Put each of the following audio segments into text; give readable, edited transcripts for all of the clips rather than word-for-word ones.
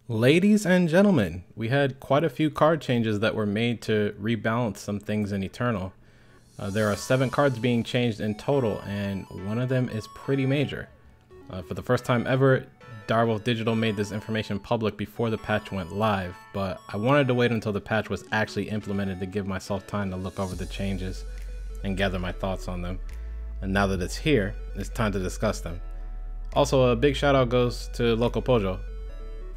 Ladies and gentlemen, we had quite a few card changes that were made to rebalance some things in Eternal. There are 7 cards being changed in total, and one of them is pretty major. For the first time ever, Darwolf Digital made this information public before the patch went live, but I wanted to wait until the patch was actually implemented to give myself time to look over the changes and gather my thoughts on them. And now that it's here, it's time to discuss them. Also, a big shout out goes to Loco Pojo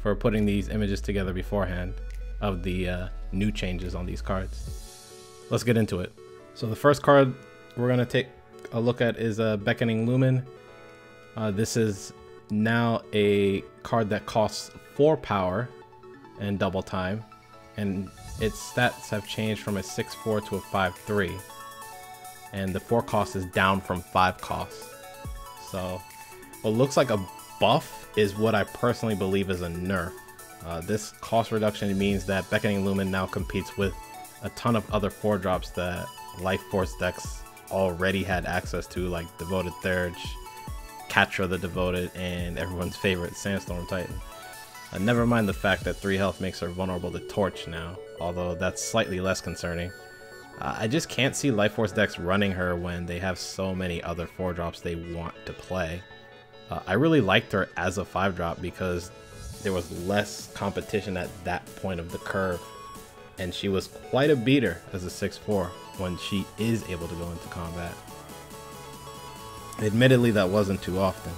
for putting these images together beforehand of the new changes on these cards. Let's get into it. So the first card we're going to take a look at is Beckoning Lumen. This is now a card that costs 4 power and double time, and its stats have changed from a 6/4 to a 5/3, and the 4 cost is down from 5 cost. So what looks like a buff is what I personally believe is a nerf. This cost reduction means that Beckoning Lumen now competes with a ton of other 4-drops that Life Force decks already had access to, like Devoted Thurge, Catra the Devoted, and everyone's favorite Sandstorm Titan. Never mind the fact that 3 health makes her vulnerable to Torch now, although that's slightly less concerning. I just can't see Life Force decks running her when they have so many other 4-drops they want to play. I really liked her as a 5-drop because there was less competition at that point of the curve, and she was quite a beater as a 6/4 when she is able to go into combat. Admittedly, that wasn't too often,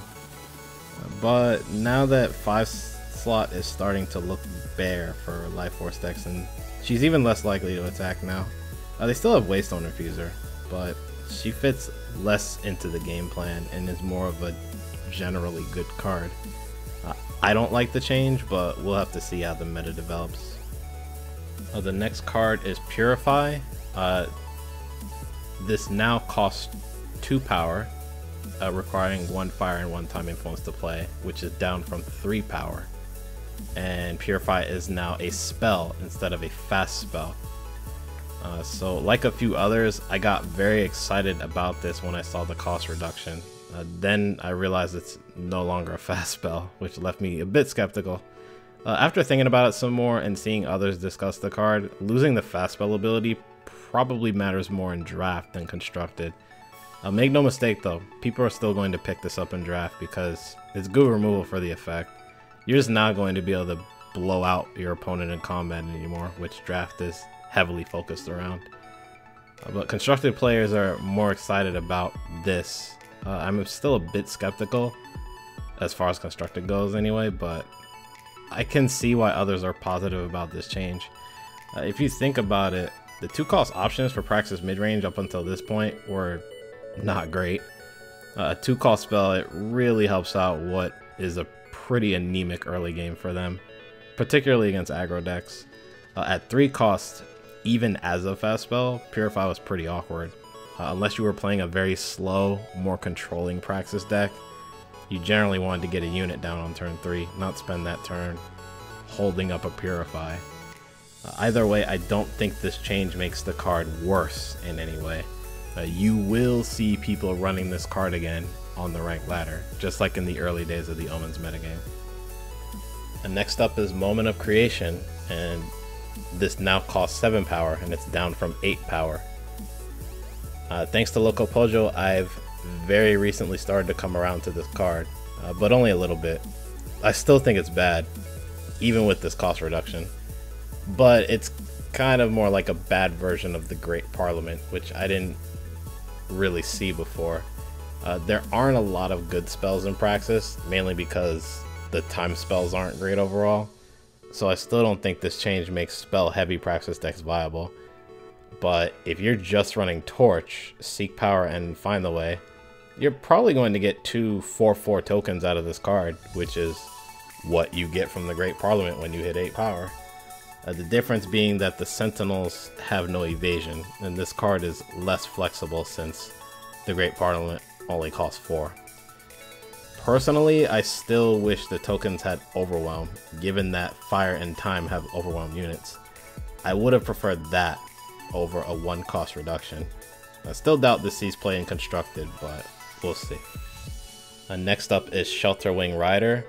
but now that 5 slot is starting to look bare for Life Force decks, and she's even less likely to attack now. They still have Waystone Infuser, but she fits less into the game plan and is more of a generally good card. I don't like the change, but we'll have to see how the meta develops. The next card is Purify. This now costs 2 power, requiring 1 fire and 1 time influence to play, which is down from 3 power. And Purify is now a spell instead of a fast spell. So like a few others, I got very excited about this when I saw the cost reduction. Then I realized it's no longer a fast spell, which left me a bit skeptical. After thinking about it some more and seeing others discuss the card, losing the fast spell ability probably matters more in draft than constructed. Make no mistake though, people are still going to pick this up in draft because it's good removal for the effect. You're just not going to be able to blow out your opponent in combat anymore, which draft is heavily focused around. But constructed players are more excited about this. I'm still a bit skeptical as far as constructed goes anyway, but I can see why others are positive about this change. If you think about it, the 2 cost options for Praxis midrange up until this point were not great. A 2 cost spell, it really helps out what is a pretty anemic early game for them, particularly against aggro decks. At 3 cost, even as a fast spell, Purify was pretty awkward. Unless you were playing a very slow, more controlling Praxis deck, you generally wanted to get a unit down on turn 3, not spend that turn holding up a Purify. Either way, I don't think this change makes the card worse in any way. You will see people running this card again on the rank ladder, just like in the early days of the Omens metagame. And next up is Moment of Creation, and this now costs 7 power, and it's down from 8 power. Thanks to Loco Pojo, I've very recently started to come around to this card, but only a little bit. I still think it's bad, even with this cost reduction, but it's kind of more like a bad version of the Great Parliament, which I didn't really see before. There aren't a lot of good spells in Praxis, mainly because the time spells aren't great overall, so I still don't think this change makes spell-heavy Praxis decks viable. But if you're just running Torch, Seek Power, and Find the Way, you're probably going to get 2 4/4 tokens out of this card, which is what you get from the Great Parliament when you hit 8 power. The difference being that the Sentinels have no evasion, and this card is less flexible since the Great Parliament only costs 4. Personally, I still wish the tokens had Overwhelm, given that Fire and Time have Overwhelm units. I would have preferred that over a 1 cost reduction. I still doubt this sees play in constructed, but we'll see. Next up is Shelter Wing Rider.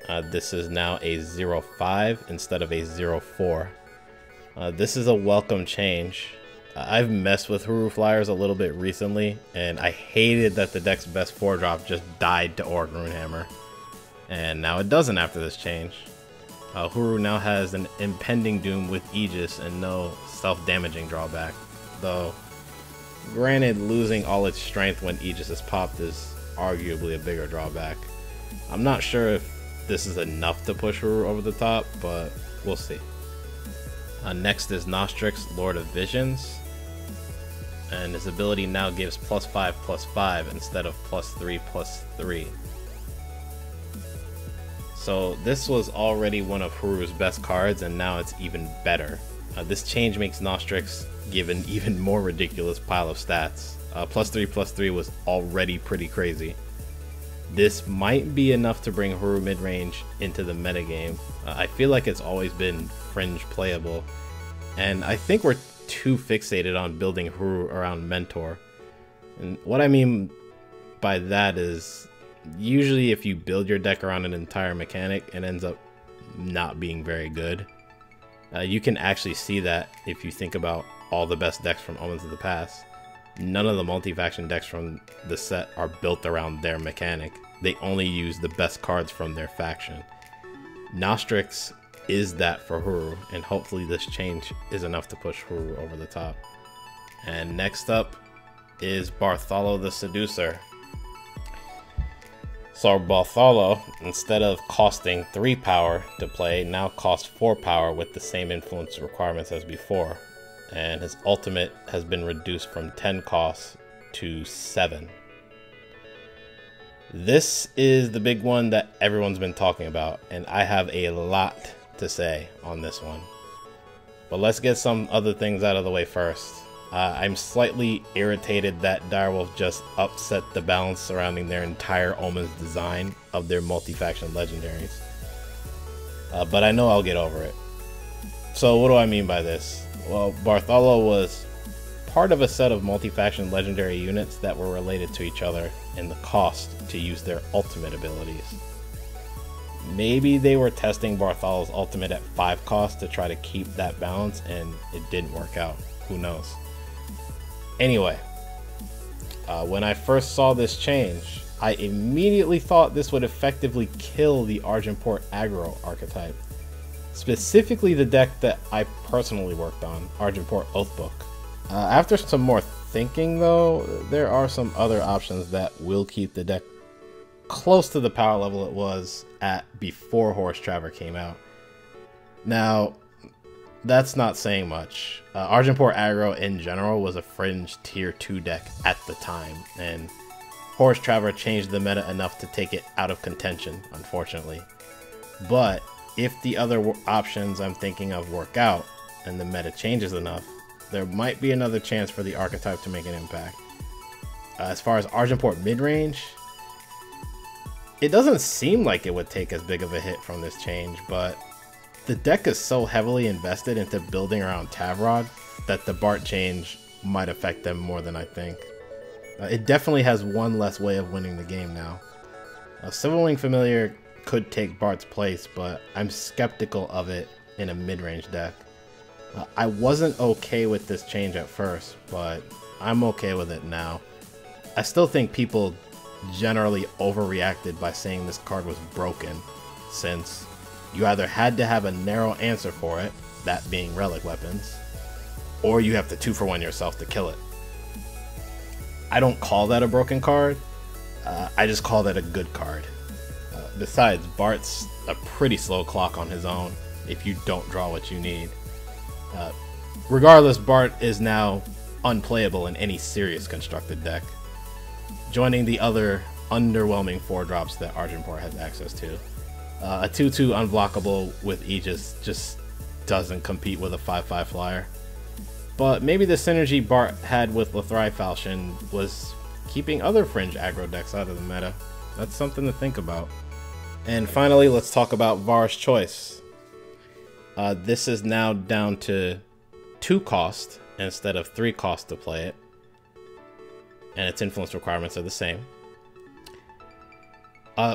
This is now a 0-5 instead of a 0-4. This is a welcome change. I've messed with Huru Flyers a little bit recently, and I hated that the deck's best 4-drop just died to Orc Runehammer. And now it doesn't after this change. Huru now has an impending doom with Aegis and no self-damaging drawback. Though, granted, losing all its strength when Aegis is popped is arguably a bigger drawback. I'm not sure if this is enough to push Huru over the top, but we'll see. Next is Strix, Lord of Visions. And his ability now gives +5/+5 instead of +3/+3. So this was already one of Huru's best cards, and now it's even better. This change makes Strix give an even more ridiculous pile of stats. +3/+3 was already pretty crazy. This might be enough to bring Huru midrange into the metagame. I feel like it's always been fringe playable, and I think we're too fixated on building Huru around Mentor. And what I mean by that is, usually if you build your deck around an entire mechanic, it ends up not being very good. You can actually see that if you think about all the best decks from Omens of the past. None of the multi-faction decks from the set are built around their mechanic. They only use the best cards from their faction. Strix is that for Huru, and hopefully this change is enough to push Huru over the top. And next up is Bartholo the Seducer. So Bartholo, instead of costing 3 power to play, now costs 4 power with the same influence requirements as before. And his ultimate has been reduced from 10 costs to 7. This is the big one that everyone's been talking about, and I have a lot to say on this one. But let's get some other things out of the way first. I'm slightly irritated that Direwolf just upset the balance surrounding their entire Omens design of their multi-faction legendaries. But I know I'll get over it. So what do I mean by this? Well, Bartholo was part of a set of multi-faction legendary units that were related to each other in the cost to use their ultimate abilities. Maybe they were testing Bartholo's ultimate at 5 cost to try to keep that balance, and it didn't work out. Who knows? Anyway, when I first saw this change, I immediately thought this would effectively kill the Argenport aggro archetype. Specifically the deck that I personally worked on, Argenport Oathbook. After some more thinking though, there are some other options that will keep the deck close to the power level it was at before Horus Traver came out. Now, that's not saying much. Argenport aggro in general was a fringe tier 2 deck at the time, and Horus Traver changed the meta enough to take it out of contention, unfortunately. But if the other options I'm thinking of work out, and the meta changes enough, there might be another chance for the archetype to make an impact. As far as Argenport midrange, it doesn't seem like it would take as big of a hit from this change, but the deck is so heavily invested into building around Tavrod that the Bart change might affect them more than I think. It definitely has one less way of winning the game now. A Silverwing Familiar could take Bart's place, but I'm skeptical of it in a mid-range deck. I wasn't okay with this change at first, but I'm okay with it now. I still think people generally overreacted by saying this card was broken, since you either had to have a narrow answer for it, that being relic weapons, or you have to 2-for-1 yourself to kill it. I don't call that a broken card, I just call that a good card. Besides, Bart's a pretty slow clock on his own if you don't draw what you need. Regardless, Bart is now unplayable in any serious constructed deck, joining the other underwhelming 4-drops that Argenport has access to. A 2/2 unblockable with Aegis just doesn't compete with a 5/5 flyer. But maybe the synergy Bart had with Lothrai Falchion was keeping other fringe aggro decks out of the meta. That's something to think about. And finally, let's talk about Vars Choice. This is now down to 2 cost instead of 3 cost to play it, and its influence requirements are the same.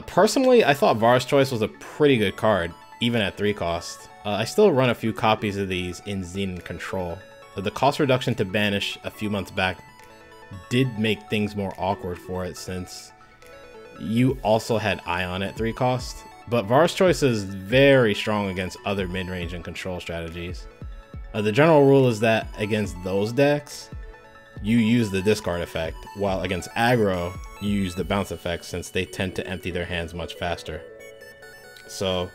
Personally, I thought Vars Choice was a pretty good card, even at 3 cost. I still run a few copies of these in Xenon Control. The cost reduction to banish a few months back did make things more awkward for it, since you also had Ion at 3 cost. But Vars Choice is very strong against other mid-range and control strategies. The general rule is that against those decks, you use the discard effect, while against aggro, you use the bounce effect, since they tend to empty their hands much faster. So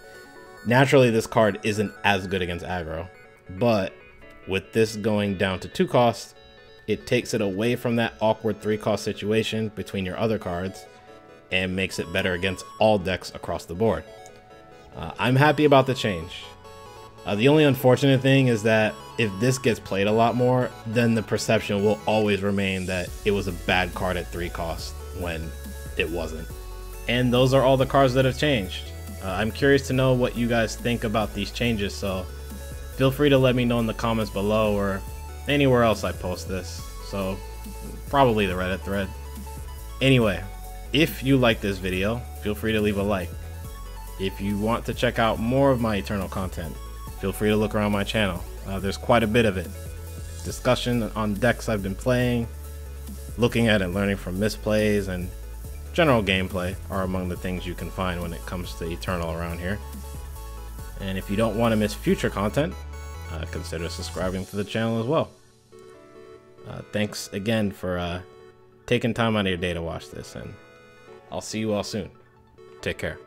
naturally this card isn't as good against aggro, but with this going down to 2 costs, it takes it away from that awkward 3 cost situation between your other cards and makes it better against all decks across the board. I'm happy about the change. The only unfortunate thing is that if this gets played a lot more, then the perception will always remain that it was a bad card at 3 cost when it wasn't. And those are all the cards that have changed. I'm curious to know what you guys think about these changes, so feel free to let me know in the comments below or anywhere else I post this, so probably the Reddit thread. Anyway, if you like this video, feel free to leave a like. If you want to check out more of my Eternal content, feel free to look around my channel. There's quite a bit of it. Discussion on decks I've been playing, looking at and learning from misplays, and general gameplay are among the things you can find when it comes to Eternal around here. And if you don't want to miss future content, consider subscribing to the channel as well. Thanks again for taking time out of your day to watch this, and I'll see you all soon. Take care.